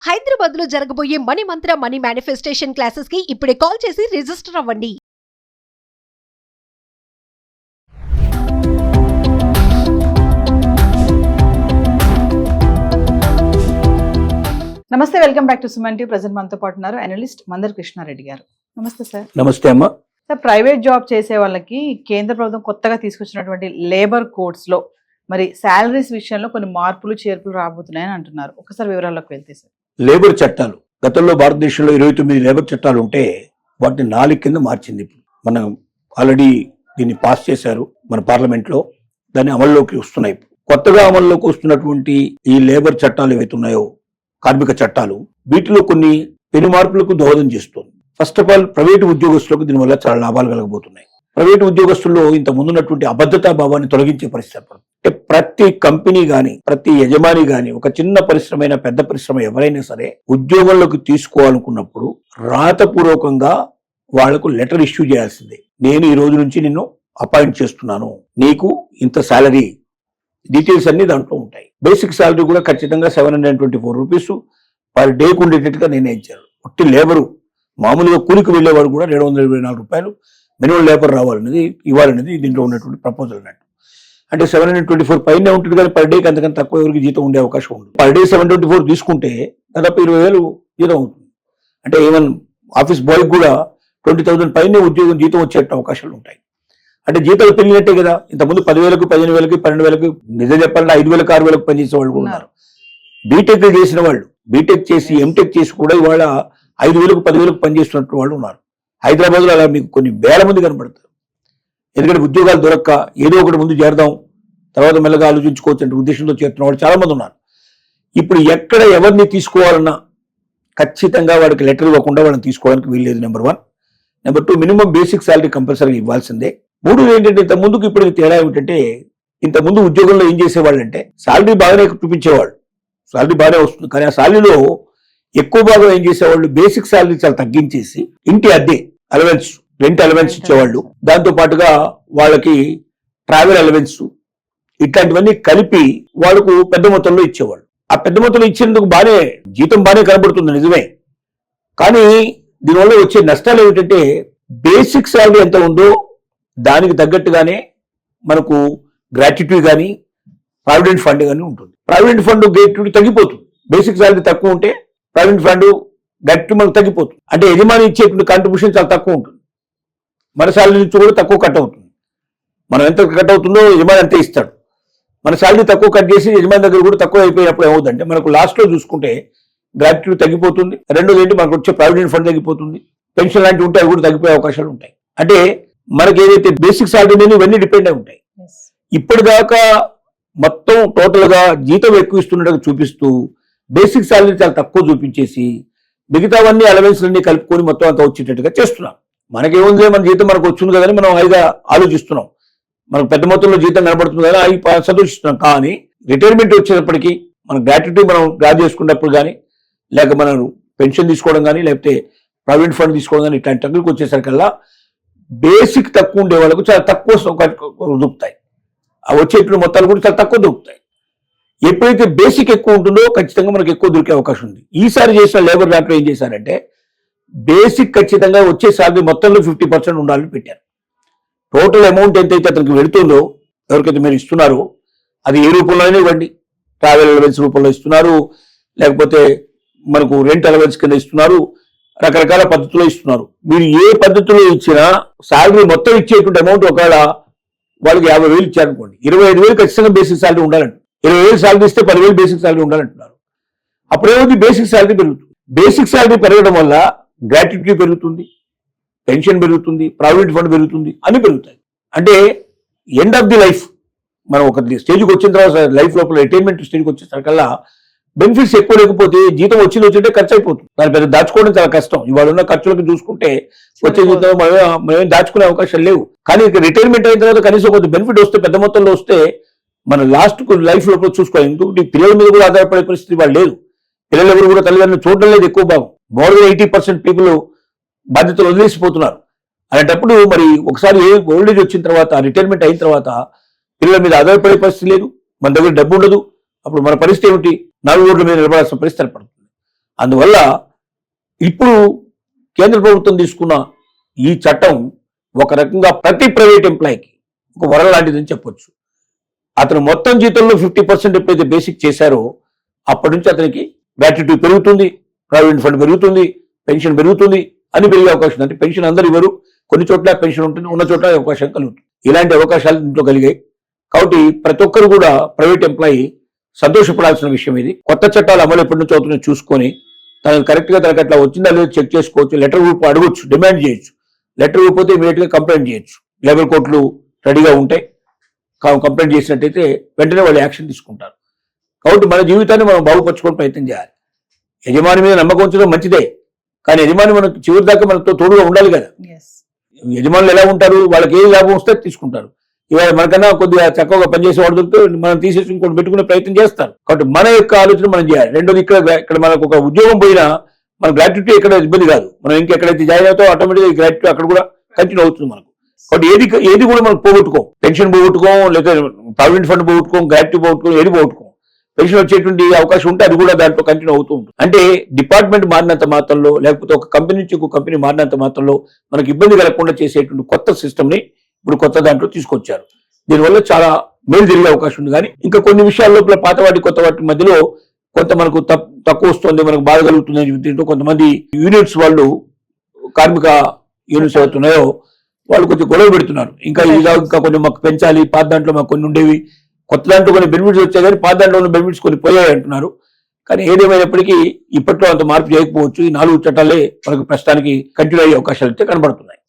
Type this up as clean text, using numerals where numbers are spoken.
హైదరాబాద్ లో జరగబోయే మనీ మంత్ర money manifestation classes కి ఇప్పుడే కాల్ చేసి రిజిస్టర్ అవ్వండి. నమస్తే, welcome back to Suman TV. Present మనతో పాటు ఉన్నారు అనలిస్ట్ మందర్ కృష్ణారెడ్డి గారు. నమస్తే సార్. నమస్తే అమ్మ. సార్, ప్రైవేట్ జాబ్ చేసే వాళ్ళకి కేంద్ర ప్రభుత్వం కొత్తగా తీసుకొచ్చినటువంటి లేబర్ కోడ్స్ లో మరి శాలరీస్ విషయంలో కొన్ని మార్పులు చేర్పులు రాబోతున్నాయని అంటున్నారు. ఒకసారి వివరాల్లోకి వెళ్తే సార్. లేబర్ చట్టాలు గతంలో భారతదేశంలో 29 లేబర్ చట్టాలు ఉంటే వాటిని 4 కింద మార్చింది. మనం ఆల్రెడీ దీన్ని పాస్ చేశారు మన పార్లమెంట్ లో, దాన్ని అమల్లోకి వస్తున్నాయి. కొత్తగా అమల్లోకి వస్తున్నటువంటి ఈ లేబర్ చట్టాలు ఏవైతే ఉన్నాయో, కార్మిక చట్టాలు, వీటిలో కొన్ని పెను మార్పులకు దోహదం చేస్తుంది. ఫస్ట్ ఆఫ్ ఆల్, ప్రైవేటు ఉద్యోగస్తులకు దీనివల్ల చాలా లాభాలు కలగబోతున్నాయి. ప్రైవేటు ఉద్యోగస్తుల్లో ఇంత ముందున్నటువంటి అబద్ధతా భావాన్ని తొలగించే పరిస్థితి ఏర్పడుతుంది. అంటే ప్రతి కంపెనీ గాని, ప్రతి యజమాని గాని, ఒక చిన్న పరిశ్రమ అయినా పెద్ద పరిశ్రమ ఎవరైనా సరే ఉద్యోగంలోకి తీసుకోవాలనుకున్నప్పుడు రాతపూర్వకంగా వాళ్లకు లెటర్ ఇష్యూ చేయాల్సిందే. నేను ఈ రోజు నుంచి నిన్ను అపాయింట్ చేస్తున్నాను, నీకు ఇంత శాలరీ, డీటెయిల్స్ అన్ని దాంట్లో ఉంటాయి. బేసిక్ శాలరీ కూడా ఖచ్చితంగా 724 రూపీస్ పర్ డేకు ఉండేటట్టుగా నిర్ణయించారు. ఒట్టి లేబరు, మామూలుగా కూలికి వెళ్లేవాడు కూడా 724 రూపాయలు మినిమం లేబర్ రావాలనేది, ఇవ్వాలనేది దీంట్లో ఉన్నటువంటి ప్రపోజల్ అన్నట్టు. అంటే 724 పైనే ఉంటుంది, కానీ పర్ డేకి అంతకంటే తక్కువ ఎవరికి జీతం ఉండే అవకాశం ఉంటుంది. పర్ డే 724 తీసుకుంటే దాదాపు 20,000 జీతం అవుతుంది. అంటే ఈవెన్ ఆఫీస్ బాయ్ కూడా 20,000 పైనే జీతం వచ్చే అవకాశాలు ఉంటాయి. అంటే జీతాలు పెరిగినట్టే కదా. ఇంతకుముందు 10,000కు, 15,000కి, 12,000కి, నిజం చెప్పాలంటే 5,000కు, 6,000కు పనిచేసే వాళ్ళు కూడా ఉన్నారు. బీటెక్ చేసిన వాళ్ళు, బీటెక్ చేసి ఎంటెక్ చేసి కూడా ఇవాళ 5,000కు, 10,000కు పనిచేస్తున్నట్టు వాళ్ళు ఉన్నారు. హైదరాబాద్ లో అలా మీకు కొన్ని వేల మంది కనబడతారు. ఎందుకంటే ఉద్యోగాలు దొరక్క ఏదో ఒకటి ముందు చేరదాం, తర్వాత మెల్లగా ఆలోచించుకోవచ్చు అంటే ఉద్దేశంతో చేరుతున్న వాళ్ళు చాలా మంది ఉన్నారు. ఇప్పుడు ఎక్కడ ఎవరిని తీసుకోవాలన్నా ఖచ్చితంగా వాడికి లెటర్ ఇవ్వకుండా వాళ్ళని తీసుకోవడానికి వీల్లేదు. Number 1. Number 2, minimum basic salary compulsory ఇవ్వాల్సిందే. 3 ఏంటంటే, ఇంత ముందుకు ఇప్పుడు తేడా ఏమిటంటే, ఇంత ముందు ఉద్యోగంలో ఏం చేసేవాళ్ళు అంటే శాలరీ బాగానే చూపించేవాళ్ళు, శాలరీ బాగానే వస్తుంది, కానీ ఆ శాలరీలో ఎక్కువ భాగం ఏం చేసేవాళ్ళు, బేసిక్ శాలరీ చాలా తగ్గించేసి ఇంటి అద్దె అలవెన్స్, రెంట్ అలవెన్స్ ఇచ్చేవాళ్ళు. దాంతో పాటుగా వాళ్ళకి ట్రావెల్ అలవెన్స్, ఇట్లాంటివన్నీ కలిపి వాళ్ళకు పెద్ద మొత్తంలో ఇచ్చేవాళ్ళు. ఆ పెద్ద మొత్తంలో ఇచ్చేందుకు బానే జీతం బానే కనబడుతుంది, నిజమే. కానీ దీనివల్ల వచ్చే నష్టాలు ఏమిటంటే, బేసిక్ శాలరీ ఎంత ఉందో దానికి తగ్గట్టుగానే మనకు గ్రాట్యుటీ కానీ ప్రావిడెంట్ ఫండ్ కానీ ఉంటుంది. ప్రావిడెంట్ ఫండ్ గ్రాట్యుటీ తగ్గిపోతుంది. బేసిక్ శాలరీ తక్కువ ఉంటే ప్రావిడెంట్ ఫండ్ గ్రాట్యుటీ మనకు తగ్గిపోతుంది. అంటే యజమాని ఇచ్చేటువంటి కాంట్రిబ్యూషన్ చాలా తక్కువ ఉంటుంది. మన శాలరీ నుంచి కూడా తక్కువ కట్ అవుతుంది. మనం ఎంత కట్ అవుతుందో యజమాని అంతే ఇస్తాడు. మన శాలరీ తక్కువ కట్ చేసి యజమాని దగ్గర కూడా తక్కువ అయిపోయినప్పుడు ఏమవుతుందంటే, మనకు లాస్ట్ లో చూసుకుంటే గ్రాట్యుటీ తగ్గిపోతుంది. రెండోది ఏంటి, మనకు వచ్చే ప్రావిడెంట్ ఫండ్ తగ్గిపోతుంది. పెన్షన్ లాంటివి ఉంటే అవి కూడా తగ్గిపోయే అవకాశాలు ఉంటాయి. అంటే మనకి ఏదైతే బేసిక్ శాలరీ మీద ఇవన్నీ డిపెండ్ అయి ఉంటాయి. ఇప్పటిదాకా మొత్తం టోటల్ గా జీతం ఎక్కువ ఇస్తున్నట్టుగా చూపిస్తూ బేసిక్ శాలరీ చాలా తక్కువ చూపించేసి మిగతావన్నీ అలవెన్స్ అన్ని కలుపుకొని మొత్తం అంతా వచ్చేటట్టుగా చేస్తున్నాం. మనకేముంది, మన జీతం మనకు వచ్చింది కదా, మనం హాయిగా ఆలోచిస్తున్నాం, మనకు పెద్ద మొత్తంలో జీతం కనబడుతుంది కదా, అవి సంతోషిస్తున్నాం. కానీ రిటైర్మెంట్ వచ్చేటప్పటికి మన గ్రాట్యుటీ మనం డ్రా చేసుకున్నప్పుడు కానీ, లేక మనం పెన్షన్ తీసుకోవడం కానీ, లేకపోతే ప్రావిడెంట్ ఫండ్ తీసుకోవడం కానీ, ఇట్లాంటి టంగులకు వచ్చేసరికల్లా బేసిక్ తక్కువ ఉండే వాళ్ళకు చాలా తక్కువ దొరుకుతాయి. ఆ వచ్చేటువంటి మొత్తాలు కూడా చాలా తక్కువ దొరుకుతాయి. ఎప్పుడైతే బేసిక్ ఎక్కువ ఉంటుందో ఖచ్చితంగా మనకు ఎక్కువ దొరికే అవకాశం ఉంది. ఈసారి చేసిన లేబర్ దాంట్లో ఏం చేశారంటే, బేసిక్ ఖచ్చితంగా వచ్చే శాలరీ మొత్తంలో 50% ఉండాలని పెట్టారు. టోటల్ అమౌంట్ ఎంతైతే అతనికి వెళుతుందో, ఎవరికైతే మీరు ఇస్తున్నారో, అది ఏ రూపంలోనే ఇవ్వండి, ట్రావెల్ అలవెన్స్ రూపంలో ఇస్తున్నారు, లేకపోతే మనకు రెంట్ అలవెన్స్ కింద ఇస్తున్నారు, రకరకాల పద్ధతుల్లో ఇస్తున్నారు. మీరు ఏ పద్ధతిలో ఇచ్చినా శాలరీ మొత్తం ఇచ్చేటువంటి అమౌంట్ ఒకవేళ వాళ్ళకి 50,000 ఇచ్చారనుకోండి, 25,000 ఖచ్చితంగా బేసిక్ శాలరీ ఉండాలంట. 20,000 శాలరీ ఇస్తే 10,000 బేసిక్ శాలరీ ఉండాలంటున్నారు. అప్పుడేమవుతుంది, బేసిక్ శాలరీ పెరుగుతుంది. బేసిక్ శాలరీ పెరగడం వల్ల గ్రాట్యుటీ పెరుగుతుంది, పెన్షన్ పెరుగుతుంది, ప్రావిడెంట్ ఫండ్ పెరుగుతుంది, అన్ని పెరుగుతాయి. అంటే ఎండ్ ఆఫ్ ది లైఫ్, మనం ఒక స్టేజ్కి వచ్చిన తర్వాత, లైఫ్ లోపల రిటైర్మెంట్ స్టేజ్కి వచ్చేసరికల్లా బెనిఫిట్స్ ఎక్కువ లేకపోతే జీతం వచ్చింటే ఖర్చు అయిపోతుంది. దాని పెద్ద దాచుకోవడం చాలా కష్టం. ఇవాళ ఉన్న ఖర్చులకు చూసుకుంటే వచ్చే జీతం మనం దాచుకునే అవకాశాలు లేవు. కానీ రిటైర్మెంట్ అయిన తర్వాత కనీసం కొంచెం బెనిఫిట్ వస్తే, పెద్ద మొత్తంలో వస్తే మన లాస్ట్ లైఫ్ లోపల చూసుకోవాలి. ఎందుకంటే పిల్లల మీద కూడా ఆధారపడే పరిస్థితి వాళ్ళు లేదు. పిల్లలు ఎవరు కూడా తల్లిదండ్రులు చూడడం లేదు ఎక్కువ భాగం. మోర్ దెన్ 80% పీపుల్ బాధ్యతలు వదిలేసిపోతున్నారు. అలాంటప్పుడు మరి ఒకసారి ఓల్డ్ ఏజ్ వచ్చిన తర్వాత, రిటైర్మెంట్ అయిన తర్వాత పిల్లల మీద ఆధారపడే పరిస్థితి లేదు, మన దగ్గర డబ్బు ఉండదు. అప్పుడు మన పరిస్థితి ఏమిటి, 4 రోడ్ల మీద నిలబడాల్సిన పరిస్థితి ఏర్పడుతుంది. అందువల్ల ఇప్పుడు కేంద్ర ప్రభుత్వం తీసుకున్న ఈ చట్టం ఒక రకంగా ప్రతి ప్రైవేట్ ఎంప్లాయీకి ఒక వరం లాంటిదని చెప్పొచ్చు. అతను మొత్తం జీతంలో 50% ఎప్పుడైతే బేసిక్ చేశారో అప్పటి నుంచి అతనికి గ్రాట్యుటీ పెరుగుతుంది, ప్రావిడెంట్ ఫండ్ పెరుగుతుంది, పెన్షన్ పెరుగుతుంది, అని పెరిగే అవకాశం ఉంది. అంటే పెన్షన్ అందరు ఇవ్వరు, కొన్ని చోట్ల పెన్షన్ ఉంటుంది, ఉన్న చోట్ల అవకాశం కలుగుతుంది. ఇలాంటి అవకాశాలు ఇంట్లో కలిగాయి. కాబట్టి ప్రతి ఒక్కరు కూడా ప్రైవేట్ ఎంప్లాయీ సంతోషపడాల్సిన విషయం ఇది. కొత్త చట్టాలు అమలు ఎప్పటి నుంచి అవుతున్నాయో చూసుకొని తనకు కరెక్ట్ గా తనకు అట్లా వచ్చిందా లేదో చెక్ చేసుకోవచ్చు. లెటర్ రూపు అడగొచ్చు, డిమాండ్ చేయొచ్చు. లెటర్ రూపోతే ఇమీడియట్ గా కంప్లైంట్ చేయొచ్చు. లేబర్ కోర్టులు రెడీగా ఉంటాయి. కంప్లైంట్ చేసినట్టయితే వెంటనే వాళ్ళు యాక్షన్ తీసుకుంటారు. కాబట్టి మన జీవితాన్ని మనం బాగుపరచుకోవడం ప్రయత్నం చేయాలి. యజమాని మీద నమ్మకం ఉంచడం మంచిదే, కానీ యజమాని మనకు చివరి దాకా మనతో తోడుగా ఉండాలి కదా. యజమానులు ఎలా ఉంటారు, వాళ్ళకి ఏ లాభం వస్తే తీసుకుంటారు. ఇవాళ మనకన్నా కొద్దిగా చక్కగా పనిచేసే వాడు దొరికితే మనం తీసేసి ఇంకోటి పెట్టుకునే ప్రయత్నం చేస్తారు. కాబట్టి మన యొక్క ఆలోచన మనం చేయాలి. రెండోది ఇక్కడ మనకు ఒక ఉద్యోగం పోయినా మన గ్రాట్యుటీ ఎక్కడ ఇబ్బంది కాదు. మనం ఇంకెక్కడైతే జాయిన్ అవుతామో ఆటోమేటిక్గా గ్రాట్యుటీ అక్కడ కూడా కంటిన్యూ అవుతుంది మనకు. కాబట్టి ఏది కూడా మనం పోగొట్టుకోం. పెన్షన్ పోగొట్టుకోం, లేదా ప్రావిడెంట్ ఫండ్ పోగొట్టుకోం, గ్రాట్యుటీ పోగొట్టుకోం, ఏది పోగొట్టుకోం. పెన్షన్ వచ్చేటువంటి అవకాశం ఉంటే అది కూడా దాంట్లో కంటిన్యూ అవుతూ ఉంటుంది. అంటే డిపార్ట్మెంట్ మారినంత మాత్రంలో, లేకపోతే ఒక కంపెనీ నుంచి ఇంకో కంపెనీ మారినంత మాత్రంలో మనకు ఇబ్బంది కలగకుండా చేసేటువంటి కొత్త సిస్టమ్ ని ఇప్పుడు కొత్త దాంట్లో తీసుకొచ్చారు. దీనివల్ల చాలా మేలు జరిగే అవకాశం ఉంది. కానీ ఇంకా కొన్ని విషయాల లోపల పాత వాటి కొత్త వాటి మధ్యలో కొంత మనకు తక్కువ వస్తుంది, మనకు బాధ కలుగుతుంది. దీంట్లో కొంతమంది యూనిట్స్ వాళ్ళు, కార్మిక యూనిట్స్ అవుతున్నాయో వాళ్ళు కొంచెం గొడవ పెడుతున్నారు. ఇంకా కొన్ని మాకు పెంచాలి, పాత దాంట్లో మాకు కొన్ని ఉండేవి, కొత్త దాంట్లో కొన్ని బెనిఫిట్స్ వచ్చాయి, కానీ పాత దాంట్లో ఉన్న బెనిఫిట్స్ కొన్ని పోయాయి అంటున్నారు. కానీ ఏదేమైనప్పటికీ ఇప్పట్లో అంత మార్పు చేయకపోవచ్చు. ఈ 4 చట్టాలే మనకు ప్రస్తుతానికి కంటిన్యూ అయ్యే అవకాశాలు అయితే కనబడుతున్నాయి.